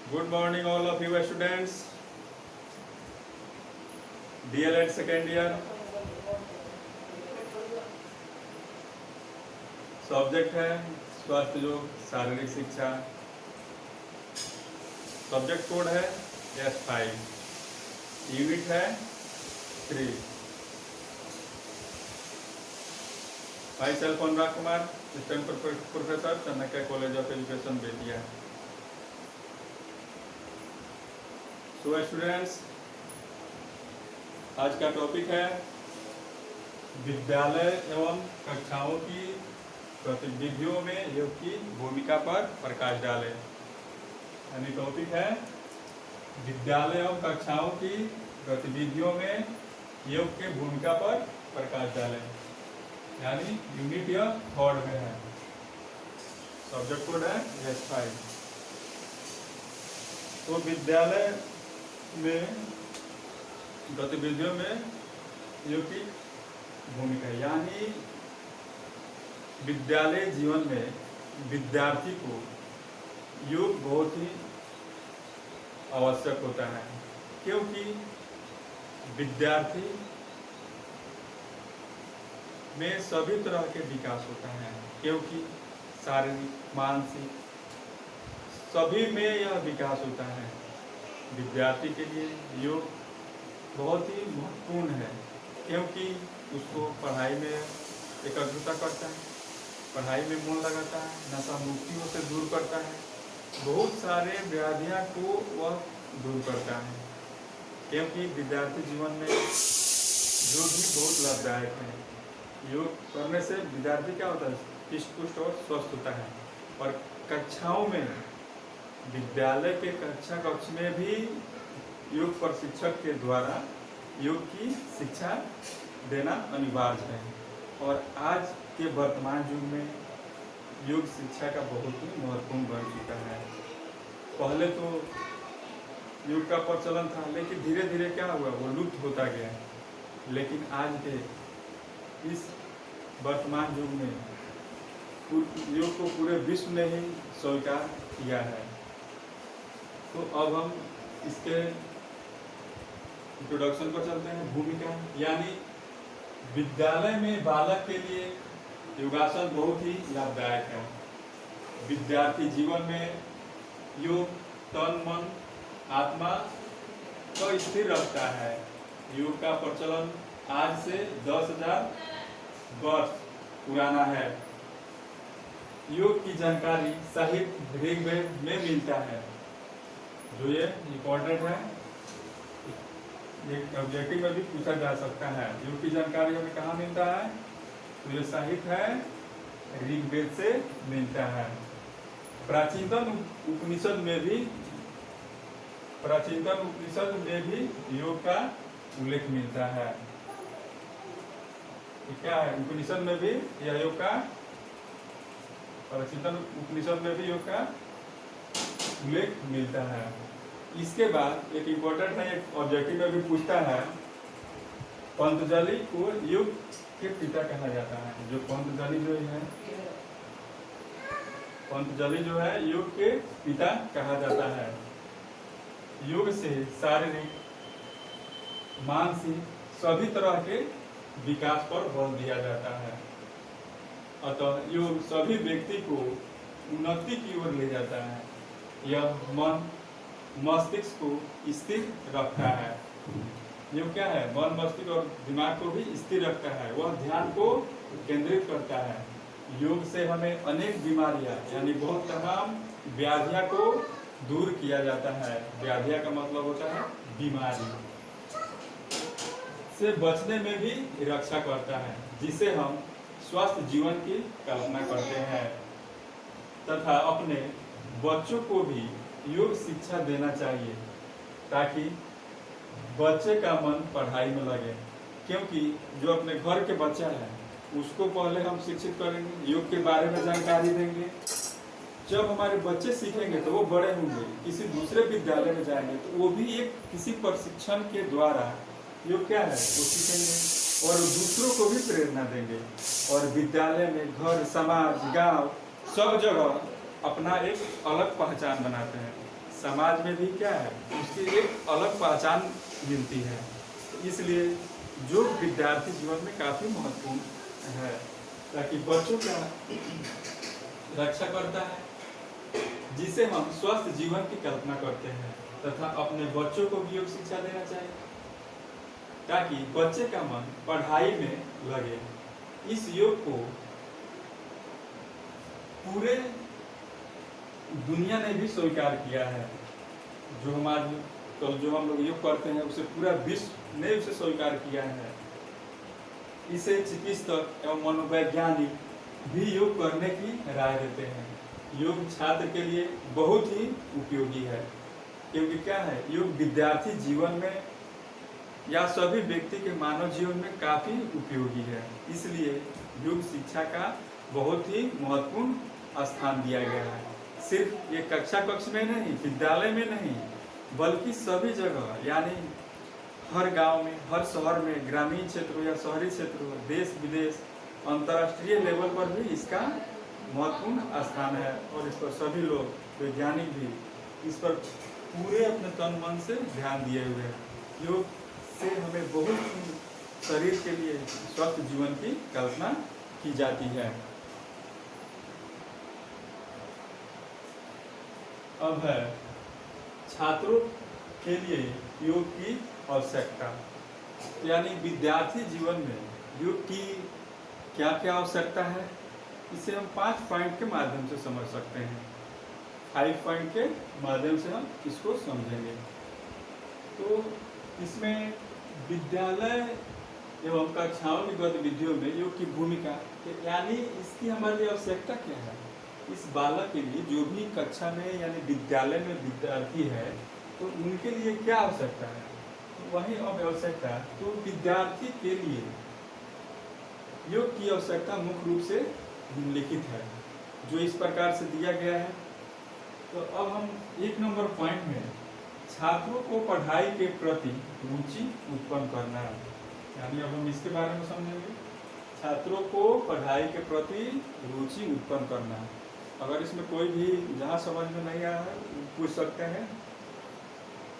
Good morning, all of you students. DLED second year. Subject है स्वास्थ्य योग शारीरिक शिक्षा। सब्जेक्ट कोड है S5। यूनिट है 3। My self Anurag Kumar, assistant professor, Chanakya college of education Bettiah. So students, आज का टॉपिक है विद्यालय एवं कक्षाओं की गतिविधियों में योग की भूमिका पर प्रकाश डालें। यानी टॉपिक है विद्यालय एवं कक्षाओं की गतिविधियों में योग की भूमिका पर प्रकाश डालें। यानी यूनिट यह 3rd में है। सब्जेक्ट कोड है S5। तो विद्यालय में गतिविधियों में योग की भूमिका, यानी विद्यालय जीवन में विद्यार्थी को योग बहुत ही आवश्यक होता है, क्योंकि विद्यार्थी में सभी तरह के विकास होता है, क्योंकि शारीरिक मानसिक सभी में यह विकास होता है। विद्यार्थी के लिए योग बहुत ही महत्वपूर्ण है, क्योंकि उसको पढ़ाई में एकाग्रता करता है, पढ़ाई में मन लगाता है, नशा मुक्तियों से दूर करता है, बहुत सारे व्याधियां को वह दूर करता है। क्योंकि विद्यार्थी जीवन में योग भी बहुत लाभदायक है। योग करने से विद्यार्थी क्या होता है, हृष्ट-पुष्ट और स्वस्थ होता है। और कक्षाओं में, विद्यालय के कक्षा कक्ष में भी योग प्रशिक्षक के द्वारा योग की शिक्षा देना अनिवार्य है। और आज के वर्तमान युग में योग शिक्षा का बहुत ही महत्वपूर्ण बन चुका है। पहले तो योग का प्रचलन था, लेकिन धीरे धीरे क्या हुआ, वो लुप्त होता गया। लेकिन आज के इस वर्तमान युग में योग को पूरे विश्व ने ही स्वीकार किया है। तो अब हम इसके इंट्रोडक्शन पर चलते हैं। भूमिका, यानी विद्यालय में बालक के लिए योगासन बहुत ही लाभदायक है। विद्यार्थी जीवन में योग तन मन आत्मा को स्थिर रखता है। योग का प्रचलन आज से 10,000 वर्ष पुराना है। योग की जानकारी साहित्य ऋग्वेद में मिलता है, जो ये इम्पोर्टेंट है। एक ऑब्जेक्टिव में भी पूछा जा सकता है, योग की जानकारी हमें कहाँ मिलता है, तो ये साहित्य है ऋग्वेद से मिलता है। प्राचीनतम उपनिषद में भी योग का उल्लेख मिलता है। क्या है, उपनिषद में भी यह योग का, प्राचीनतम उपनिषद में भी योग का उल्लेख मिलता है। इसके बाद एक इम्पोर्टेंट है, एक ऑब्जेक्टिव में भी पूछता है, पतंजलि को योग के पिता कहा जाता है। जो पतंजलि जो है योग के पिता कहा जाता है। योग से शारीरिक मानसिक सभी तरह के विकास पर बल दिया जाता है। अतः योग सभी व्यक्ति को उन्नति की ओर ले जाता है। यह मन मस्तिष्क को स्थिर रखता है। योग क्या है, मन मस्तिष्क और दिमाग को भी स्थिर रखता है। वह ध्यान को केंद्रित करता है। योग से हमें अनेक बीमारियां, यानी बहुत तमाम व्याधियां को दूर किया जाता है। व्याधियां का मतलब होता है बीमारी से बचने में भी रक्षा करता है, जिसे हम स्वस्थ जीवन की कल्पना करते हैं। तथा अपने बच्चों को भी योग शिक्षा देना चाहिए, ताकि बच्चे का मन पढ़ाई में लगे। क्योंकि जो अपने घर के बच्चा है, उसको पहले हम शिक्षित करेंगे, योग के बारे में जानकारी देंगे। जब हमारे बच्चे सीखेंगे तो वो बड़े होंगे, किसी दूसरे विद्यालय में जाएंगे तो वो भी एक किसी प्रशिक्षण के द्वारा योग क्या है वो सीखेंगे और दूसरों को भी प्रेरणा देंगे। और विद्यालय में घर, समाज, गांव सब जगह अपना एक अलग पहचान बनाते हैं। समाज में भी क्या है, उसकी एक अलग पहचान मिलती है। इसलिए योग विद्यार्थी जीवन में काफ़ी महत्वपूर्ण है, ताकि बच्चों का रक्षा करता है, जिसे हम स्वस्थ जीवन की कल्पना करते हैं, तथा अपने बच्चों को भी योग शिक्षा देना चाहिए ताकि बच्चे का मन पढ़ाई में लगे। इस योग को पूरे दुनिया ने भी स्वीकार किया है। जो हम लोग योग करते हैं उसे पूरा विश्व ने उसे स्वीकार किया है। इसे चिकित्सक एवं मनोवैज्ञानिक भी योग करने की राय देते हैं। योग छात्र के लिए बहुत ही उपयोगी है, क्योंकि क्या है, योग विद्यार्थी जीवन में या सभी व्यक्ति के मानव जीवन में काफ़ी उपयोगी है। इसलिए योग शिक्षा का बहुत ही महत्वपूर्ण स्थान दिया गया है। सिर्फ ये कक्षा कक्ष में नहीं, विद्यालय में नहीं, बल्कि सभी जगह, यानी हर गांव में, हर शहर में, ग्रामीण क्षेत्र हो या शहरी क्षेत्र हो, देश विदेश, अंतर्राष्ट्रीय लेवल पर भी इसका महत्वपूर्ण स्थान है। और इस पर सभी लोग, वैज्ञानिक भी इस पर पूरे अपने तन मन से ध्यान दिए हुए हैं। योग से हमें बहुत शरीर के लिए स्वस्थ जीवन की कल्पना की जाती है। अब है छात्रों के लिए योग की आवश्यकता, यानी विद्यार्थी जीवन में योग की क्या क्या आवश्यकता है, इसे हम 5 पॉइंट के माध्यम से समझ सकते हैं। 5 पॉइंट के माध्यम से हम इसको समझेंगे। तो इसमें विद्यालय एवं कक्षाओं की गतिविधियों में योग की भूमिका, यानी इसकी हमारे लिए आवश्यकता क्या है। इस बालक के लिए, जो भी कक्षा में यानी विद्यालय में विद्यार्थी है, तो उनके लिए क्या आवश्यकता है, वही अब आवश्यकता। तो विद्यार्थी के लिए योग की आवश्यकता मुख्य रूप से निम्नलिखित है, जो इस प्रकार से दिया गया है। तो अब हम 1 नंबर पॉइंट में छात्रों को पढ़ाई के प्रति रुचि उत्पन्न करना है, यानी अब हम इसके बारे में समझेंगे। छात्रों को पढ़ाई के प्रति रुचि उत्पन्न करना है। अगर इसमें कोई भी जहाँ समझ में नहीं आया है पूछ सकते हैं,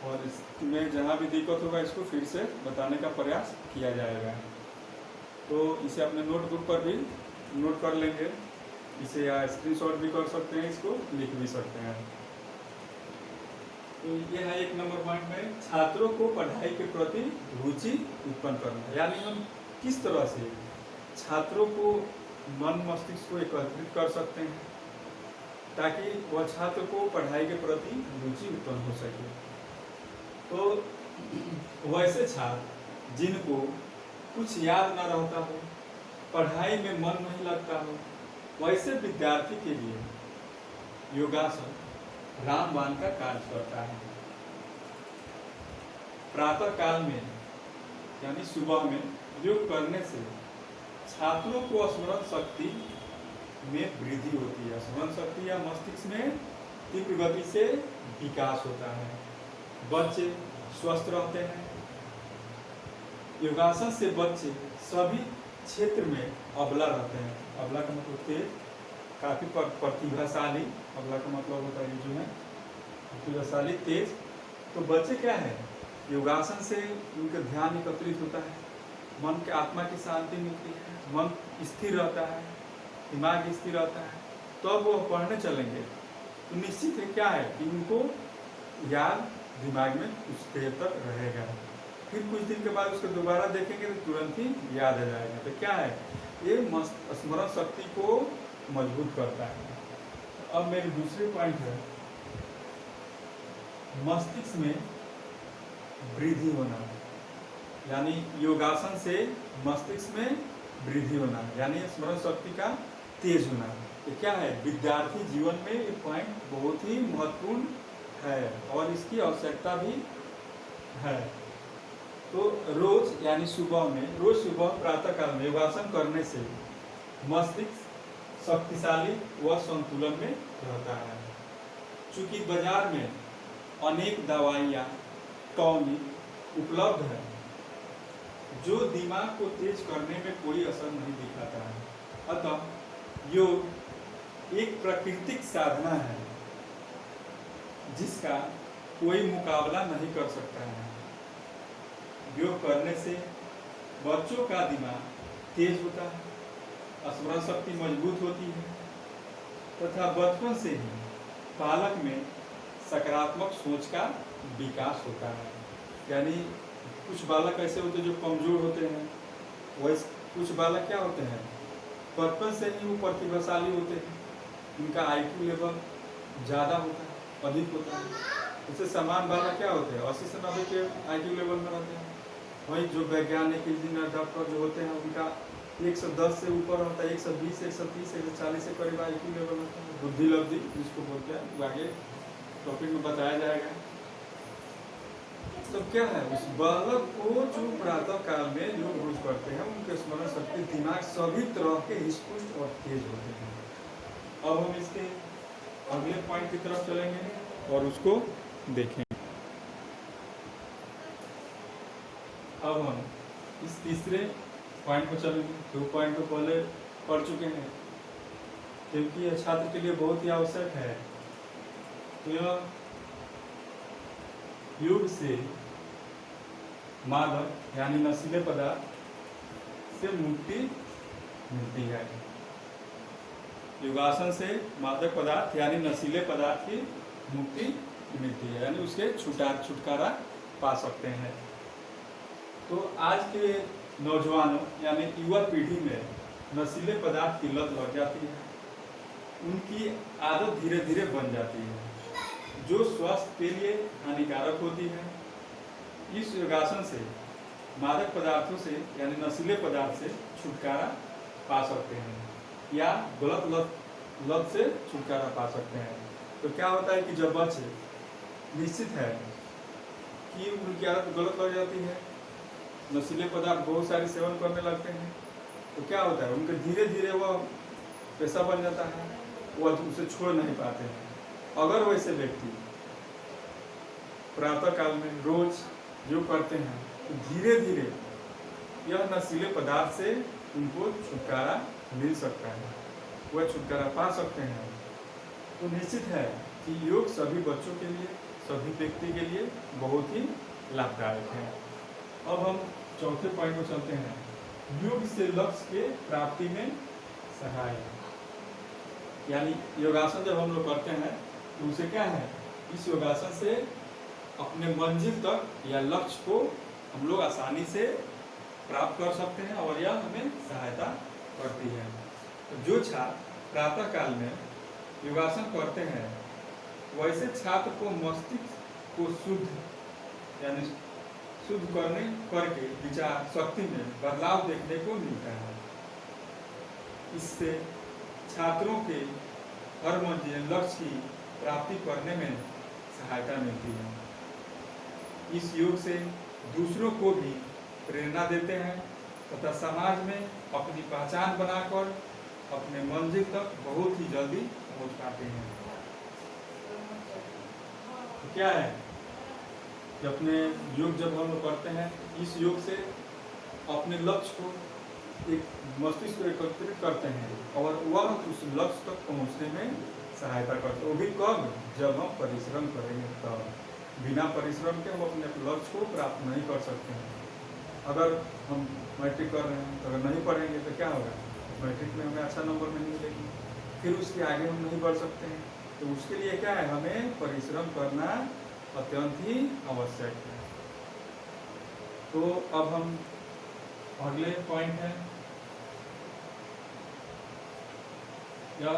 और इसमें जहाँ भी दिक्कत होगा इसको फिर से बताने का प्रयास किया जाएगा। तो इसे अपने नोटबुक पर भी नोट कर लेंगे, इसे या स्क्रीनशॉट भी कर सकते हैं, इसको लिख भी सकते हैं। तो ये है 1 नंबर पॉइंट में छात्रों को पढ़ाई के प्रति रुचि उत्पन्न करना, यानी हम किस तरह से छात्रों को मन मस्तिष्क को एकत्रित कर सकते हैं ताकि वह छात्र को पढ़ाई के प्रति रुचि उत्पन्न हो सके। तो वैसे छात्र जिनको कुछ याद न रहता हो, पढ़ाई में मन नहीं लगता हो, वैसे विद्यार्थी के लिए योगासन रामबाण का कार्य करता है। प्रातः काल में यानी सुबह में योग करने से छात्रों को स्मरण शक्ति में वृद्धि होती है। स्मरण शक्ति या मस्तिष्क में तीव्र गति से विकास होता है, बच्चे स्वस्थ रहते हैं। योगासन से बच्चे सभी क्षेत्र में अबला रहते हैं। अबला का मतलब तेज, काफ़ी प्रतिभाशाली, अबला का मतलब होता है जो है प्रतिभाशाली, तेज। तो बच्चे क्या है, योगासन से उनका ध्यान एकत्रित होता है, मन के आत्मा की शांति मिलती है, मन स्थिर रहता है, दिमाग स्थिर रहता है। तो अब वो पढ़ने चलेंगे तो निश्चित है क्या है कि उनको याद दिमाग में कुछ देर तक रहेगा, फिर कुछ दिन के बाद उसको दोबारा देखेंगे तो तुरंत ही याद आ जाएगा। तो क्या है, ये स्मरण शक्ति को मजबूत करता है। अब मेरी दूसरी पॉइंट है मस्तिष्क में वृद्धि होना, यानी योगासन से मस्तिष्क में वृद्धि होना, यानी स्मरण शक्ति का तेज होना। ये क्या है, विद्यार्थी जीवन में ये पॉइंट बहुत ही महत्वपूर्ण है और इसकी आवश्यकता भी है। तो रोज यानी रोज सुबह प्रातः काल में योगासन करने से मस्तिष्क शक्तिशाली व संतुलन में रहता है। चूंकि बाजार में अनेक दवाइयाँ टॉनिक उपलब्ध है जो दिमाग को तेज करने में कोई असर नहीं दिखाता है, अतः योग एक प्राकृतिक साधना है जिसका कोई मुकाबला नहीं कर सकता है। योग करने से बच्चों का दिमाग तेज होता है, स्मरण शक्ति मजबूत होती है तथा बचपन से ही बालक में सकारात्मक सोच का विकास होता है। यानी कुछ बालक ऐसे होते हैं जो कमजोर होते हैं, वैसे कुछ बालक क्या होते हैं बचपन से ही वो प्रतिभाशाली होते हैं, उनका IQ लेवल ज़्यादा होता है, अधिक होता है। इससे समान बालक क्या होते हैं 80 से 90 के IQ लेवल में रहते हैं। वही जो वैज्ञानिक इंजीनियर डॉक्टर जो होते हैं उनका 110 से ऊपर होता है, 120 130 140 के करीब IQ लेवल होता है। बुद्धि लब्धि जिसको बोलते हैं, वो आगे टॉपिक में बताया जाएगा। तो क्या है उस बालक को जो प्रातः काल में जो रोज करते हैं उनके स्मरण शक्ति दिमाग सभी तरह के स्पुष्ट और तेज होते हैं। अब हम इसके अगले पॉइंट की तरफ चलेंगे और उसको देखेंगे। अब हम इस तीसरे पॉइंट को चलेंगे। 2 पॉइंट तो पहले पढ़ चुके हैं क्योंकि यह छात्र के लिए बहुत ही आवश्यक है। तो यह योग से मादक यानी नशीले पदार्थ से मुक्ति मिलती है। योगासन से मादक पदार्थ यानी नशीले पदार्थ की मुक्ति मिलती है, यानी उसके छुटकारा पा सकते हैं। तो आज के नौजवानों यानी युवा पीढ़ी में नशीले पदार्थ की लत लग जाती है, उनकी आदत धीरे धीरे बन जाती है जो स्वास्थ्य के लिए हानिकारक होती है। इस योगासन से मादक पदार्थों से यानी नशीले पदार्थ से छुटकारा पा सकते हैं या गलत लत से छुटकारा पा सकते हैं। तो क्या होता है कि जब बच्चे निश्चित है कि उनकी आदत गलत लग जाती है, नशीले पदार्थ बहुत सारे सेवन करने लगते हैं, तो क्या होता है उनके धीरे धीरे वह पैसा बन जाता है, वह उसे छोड़ नहीं पाते हैं। अगर वैसे व्यक्ति प्रातः काल में रोज योग करते हैं तो धीरे धीरे यह नशीले पदार्थ से उनको छुटकारा मिल सकता है, वह छुटकारा पा सकते हैं। तो निश्चित है कि योग सभी बच्चों के लिए, सभी व्यक्ति के लिए बहुत ही लाभदायक है। अब हम चौथे पॉइंट में चलते हैं। योग से लक्ष्य के प्राप्ति में सहाय, यानी योगासन जब हम लोग करते हैं तो उसे क्या है, इस योगासन से अपने मंजिल तक या लक्ष्य को हम लोग आसानी से प्राप्त कर सकते हैं और यह हमें सहायता करती है। तो जो छात्र प्रातः काल में योगासन करते हैं वैसे छात्र को मस्तिष्क को शुद्ध यानी शुद्ध करके विचार शक्ति में बदलाव देखने को मिलता है। इससे छात्रों के हर मंजिल लक्ष्य की प्राप्ति करने में सहायता मिलती है। इस योग से दूसरों को भी प्रेरणा देते हैं तथा समाज में अपनी पहचान बनाकर अपने मंजिल तक बहुत ही जल्दी पहुंच पाते हैं। तो क्या है कि अपने योग जब हम लोग करते हैं, इस योग से अपने लक्ष्य को एक मस्तिष्क को एकत्रित करते हैं और वह उस लक्ष्य तक पहुंचने में सहायता करते हैं। वो भी कब, जब हम परिश्रम करेंगे तब। बिना परिश्रम के हम अपने लक्ष्य को प्राप्त नहीं कर सकते हैं। अगर हम मैट्रिक कर रहे हैं तो अगर नहीं पढ़ेंगे तो क्या होगा, मैट्रिक में हमें अच्छा नंबर नहीं मिलेगी, फिर उसके आगे हम नहीं बढ़ सकते हैं। तो उसके लिए क्या है, हमें परिश्रम करना अत्यंत ही आवश्यक है। तो अब हम अगले पॉइंट है, यह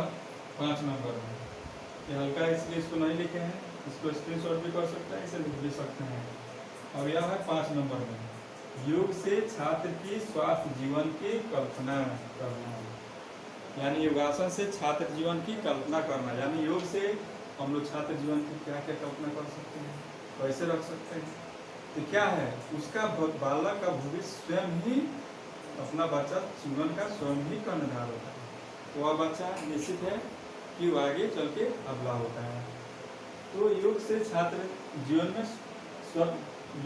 5 नंबर है। ये हल्का है इसलिए इसको नहीं लिखे हैं, इसको स्क्रीनशॉट भी कर सकते हैं, इसे लिख भी सकते हैं। और यह है 5 नंबर में, योग से छात्र की स्वास्थ्य जीवन की कल्पना करना, यानी योगासन से छात्र जीवन की कल्पना करना। यानी योग से हम लोग छात्र जीवन की क्या क्या कल्पना कर सकते हैं, कैसे रख सकते हैं। तो क्या है, उसका बालक का भविष्य स्वयं ही, अपना बच्चा जीवन का स्वयं ही कर्णधार होता है। तो वह बच्चा निश्चित है कि वो आगे चल के अबला होता है। तो योग से छात्र जीवन में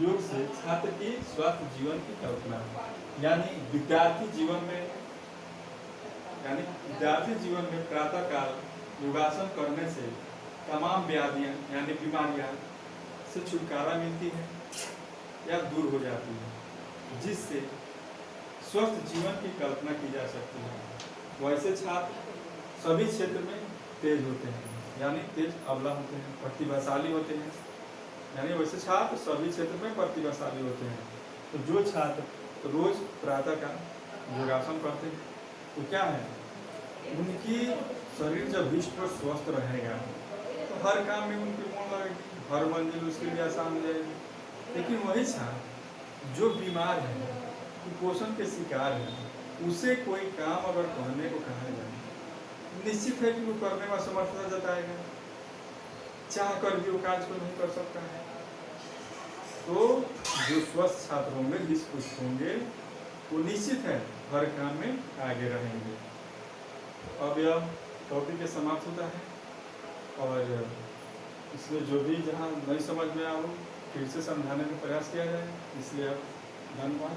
योग से छात्र की स्वास्थ्य जीवन की कल्पना, यानी विद्यार्थी जीवन में प्रातः काल योगासन करने से तमाम व्याधियाँ यानी बीमारियाँ से छुटकारा मिलती है या दूर हो जाती है, जिससे स्वस्थ जीवन की कल्पना की जा सकती है। वैसे छात्र सभी क्षेत्र में तेज होते हैं, यानी तेज अबला होते हैं, प्रतिभाशाली होते हैं, यानी वैसे छात्र सभी क्षेत्र में प्रतिभाशाली होते हैं। तो जो छात्र रोज प्रातः का योगासन करते हैं तो क्या है, उनकी शरीर जब हिष्ट पर स्वस्थ रहेगा तो हर काम में उनकी मन लगेगी, हर मंजिल उसके लिए आसान हो जाएगी। लेकिन वही छात्र जो बीमार है, कुपोषण के शिकार है, उसे कोई काम अगर करने को कहा जाए, निश्चित है कि वो करने में असमर्थता जताएगा, चाह कर भी वो कार्य को नहीं कर सकता है। तो जो स्वस्थ छात्र होंगे, हित पुष्ट होंगे, वो निश्चित है हर काम में आगे रहेंगे। अब यह टॉपिक समाप्त होता है और इसमें जो भी जहाँ नहीं समझ में आओ फिर से समझाने का प्रयास किया जाए। इसलिए अब धन्यवाद।